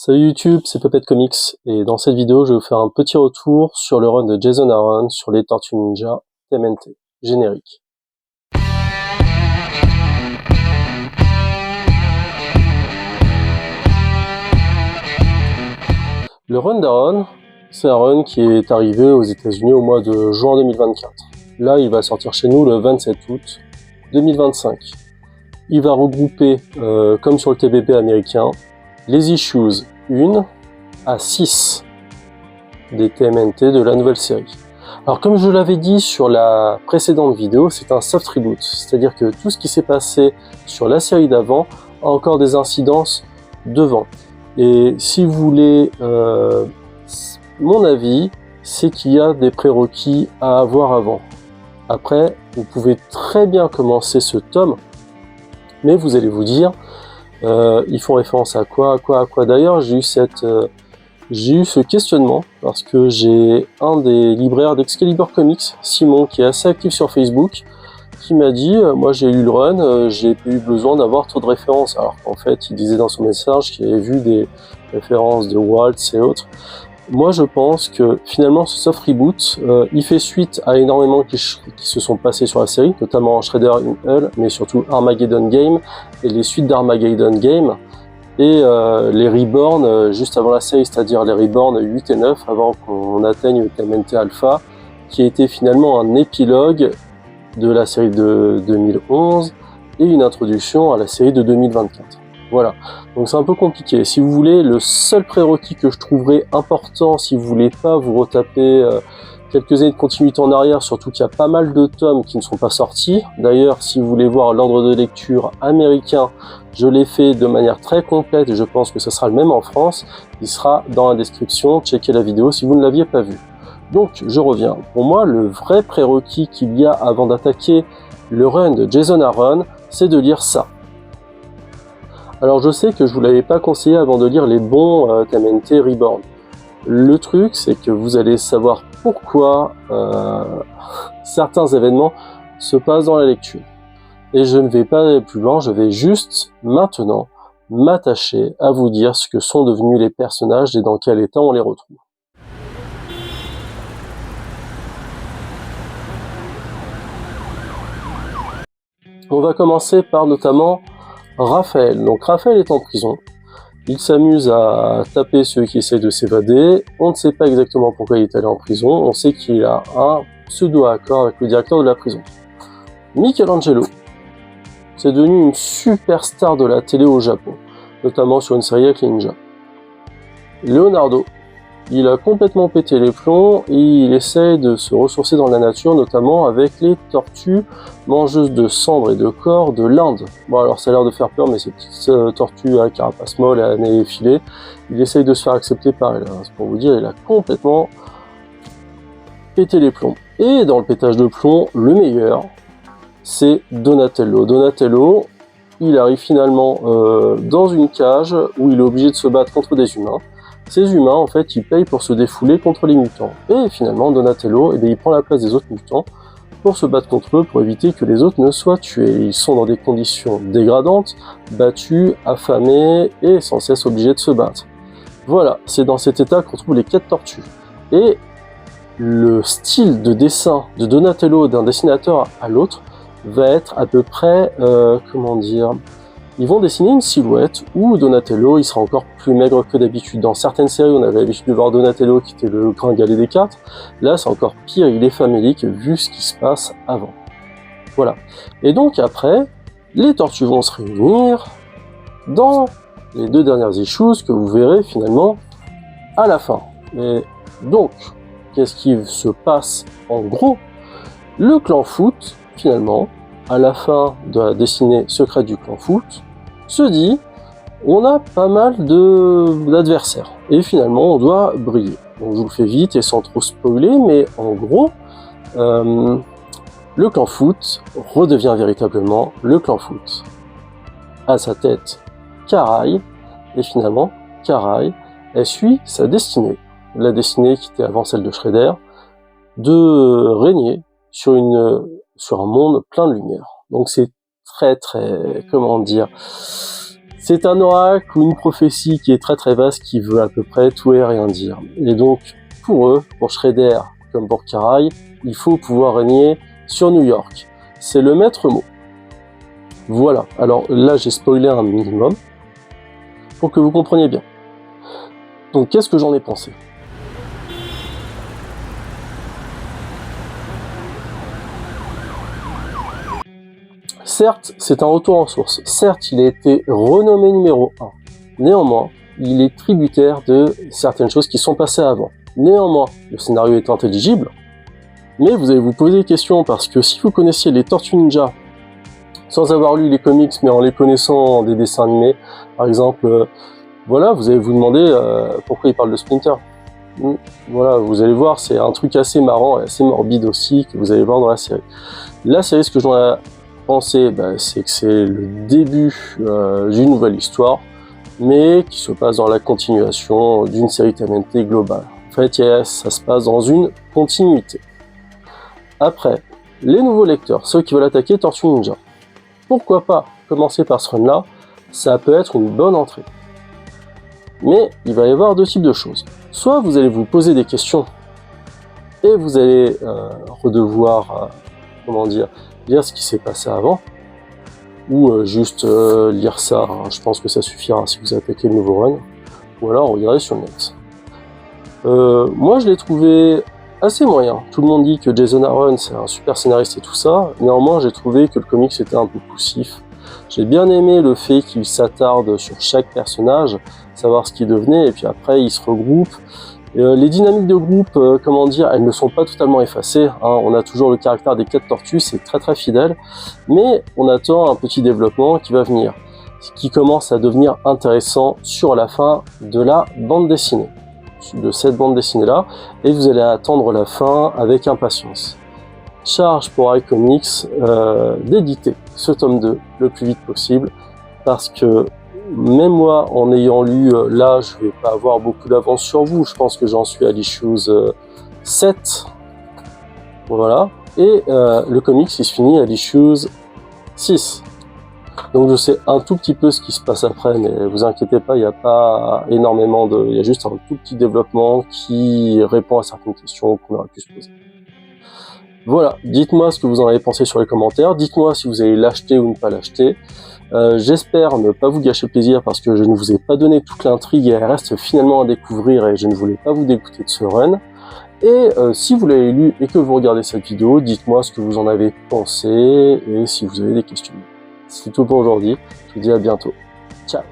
Salut YouTube, c'est Puppet Comics, et dans cette vidéo, je vais vous faire un petit retour sur le run de Jason Aaron sur les Tortues Ninja TMNT. Générique. Le run d'Aaron, c'est un run qui est arrivé aux États-Unis au mois de juin 2024. Là, il va sortir chez nous le 27 août 2025. Il va regrouper, comme sur le TPB américain, les issues 1 à 6 des TMNT de la nouvelle série. Alors comme je l'avais dit sur la précédente vidéo, c'est un soft reboot, c'est-à-dire que tout ce qui s'est passé sur la série d'avant a encore des incidences devant. Et si vous voulez mon avis, c'est qu'il y a des prérequis à avoir avant. Après, vous pouvez très bien commencer ce tome, mais vous allez vous dire, ils font référence à quoi d'ailleurs. J'ai eu ce questionnement parce que j'ai un des libraires d'Excalibur Comics, Simon, qui est assez actif sur Facebook, qui m'a dit moi j'ai lu le run, j'ai eu besoin d'avoir trop de références. Alors qu'en fait, il disait dans son message qu'il avait vu des références de Waltz et autres. Moi, je pense que finalement, ce soft reboot, il fait suite à énormément qui se sont passés sur la série, notamment Shredder in Hell, mais surtout Armageddon Game et les suites d'Armageddon Game, et les Reborn juste avant la série, c'est-à-dire les Reborn 8 et 9, avant qu'on atteigne le TMNT Alpha, qui était finalement un épilogue de la série de 2011 et une introduction à la série de 2024. Voilà, donc c'est un peu compliqué. Si vous voulez, le seul prérequis que je trouverais important, si vous voulez pas vous retaper quelques années de continuité en arrière, surtout qu'il y a pas mal de tomes qui ne sont pas sortis. D'ailleurs, si vous voulez voir l'ordre de lecture américain, je l'ai fait de manière très complète et je pense que ce sera le même en France. Il sera dans la description, checkez la vidéo si vous ne l'aviez pas vu. Donc, je reviens. Pour moi, le vrai prérequis qu'il y a avant d'attaquer le run de Jason Aaron, c'est de lire ça. Alors je sais que je vous l'avais pas conseillé avant de lire les bons TMNT Reborn. Le truc, c'est que vous allez savoir pourquoi certains événements se passent dans la lecture. Et je ne vais pas aller plus loin, je vais juste maintenant m'attacher à vous dire ce que sont devenus les personnages et dans quel état on les retrouve. On va commencer par notamment Raphaël. Donc Raphaël est en prison. Il s'amuse à taper ceux qui essaient de s'évader. On ne sait pas exactement pourquoi il est allé en prison. On sait qu'il a un pseudo-accord avec le directeur de la prison. Michelangelo, c'est devenu une superstar de la télé au Japon, notamment sur une série avec les ninjas. Leonardo, il a complètement pété les plombs et il essaye de se ressourcer dans la nature, notamment avec les tortues mangeuses de cendres et de corps de l'Inde. Bon, alors ça a l'air de faire peur, mais ces petites tortues à carapace molle et à nez effilé, il essaye de se faire accepter par elle. C'est pour vous dire, il a complètement pété les plombs. Et dans le pétage de plomb, le meilleur, c'est Donatello. Donatello, il arrive finalement dans une cage où il est obligé de se battre contre des humains. Ces humains, en fait, ils payent pour se défouler contre les mutants. Et finalement, Donatello, eh bien, il prend la place des autres mutants pour se battre contre eux, pour éviter que les autres ne soient tués. Ils sont dans des conditions dégradantes, battus, affamés et sans cesse obligés de se battre. Voilà, c'est dans cet état qu'on trouve les 4 tortues. Et le style de dessin de Donatello d'un dessinateur à l'autre va être à peu près, comment dire... Ils vont dessiner une silhouette où Donatello il sera encore plus maigre que d'habitude. Dans certaines séries, on avait l'habitude de voir Donatello qui était le gringalet des cartes. Là, c'est encore pire, il est famélique vu ce qui se passe avant. Voilà. Et donc après, les tortues vont se réunir dans les 2 dernières issues que vous verrez finalement à la fin. Et donc, qu'est-ce qui se passe en gros? Le clan Foot, finalement, à la fin de la destinée secrète du clan Foot, se dit on a pas mal d'adversaires et finalement on doit briller. Donc je vous le fais vite et sans trop spoiler, mais en gros, le clan Foot redevient véritablement le clan Foot. À sa tête, Karai, et finalement, Karai, elle suit sa destinée, la destinée qui était avant celle de Shredder, de régner sur un monde plein de lumière. Donc c'est très, comment dire, C'est un oracle ou une prophétie qui est très très vaste, qui veut à peu près tout et rien dire. Et donc, pour eux, pour Shredder comme pour Karai, il faut pouvoir régner sur New York. C'est le maître mot. Voilà, alors là j'ai spoilé un minimum, pour que vous compreniez bien. Donc qu'est-ce que j'en ai pensé ? Certes, c'est un retour en source. Certes, il a été renommé numéro 1. Néanmoins, il est tributaire de certaines choses qui sont passées avant. Néanmoins, le scénario est intelligible, mais vous allez vous poser des questions parce que si vous connaissiez les Tortues Ninja, sans avoir lu les comics, mais en les connaissant des dessins animés, par exemple, voilà, vous allez vous demander pourquoi il parle de Splinter. Voilà, vous allez voir, c'est un truc assez marrant et assez morbide aussi que vous allez voir dans la série. La série, ce que j'en ai pensé, c'est que c'est le début d'une nouvelle histoire, mais qui se passe dans la continuation d'une série TMNT globale. En fait, ça se passe dans une continuité. Après, les nouveaux lecteurs, ceux qui veulent attaquer Tortue Ninja, pourquoi pas commencer par ce run-là, ça peut être une bonne entrée. Mais il va y avoir deux types de choses. Soit vous allez vous poser des questions et vous allez redevoir, lire ce qui s'est passé avant, ou juste lire ça, hein. Je pense que ça suffira si vous attaquez le nouveau run, ou alors regardez sur le net. Moi je l'ai trouvé assez moyen. Tout le monde dit que Jason Aaron c'est un super scénariste et tout ça, néanmoins j'ai trouvé que le comics était un peu poussif. J'ai bien aimé le fait qu'il s'attarde sur chaque personnage, savoir ce qu'il devenait, et puis après il se regroupe. Les dynamiques de groupe, elles ne sont pas totalement effacées, hein. On a toujours le caractère des 4 tortues, c'est très très fidèle, mais on attend un petit développement qui va venir, qui commence à devenir intéressant sur la fin de la bande dessinée, de cette bande dessinée là, et vous allez attendre la fin avec impatience. Charge pour iComics d'éditer ce tome 2 le plus vite possible, parce que même moi, en ayant lu, là, je vais pas avoir beaucoup d'avance sur vous, je pense que j'en suis à l'issues 7, voilà, et le comics il se finit à l'issues 6. Donc je sais un tout petit peu ce qui se passe après, mais vous inquiétez pas, il n'y a pas énormément de... Il y a juste un tout petit développement qui répond à certaines questions qu'on aurait pu se poser. Voilà, dites-moi ce que vous en avez pensé sur les commentaires, dites-moi si vous allez l'acheter ou ne pas l'acheter. J'espère ne pas vous gâcher le plaisir parce que je ne vous ai pas donné toute l'intrigue et elle reste finalement à découvrir et je ne voulais pas vous dégoûter de ce run. Et si vous l'avez lu et que vous regardez cette vidéo, dites-moi ce que vous en avez pensé et si vous avez des questions. C'est tout pour aujourd'hui, je vous dis à bientôt. Ciao.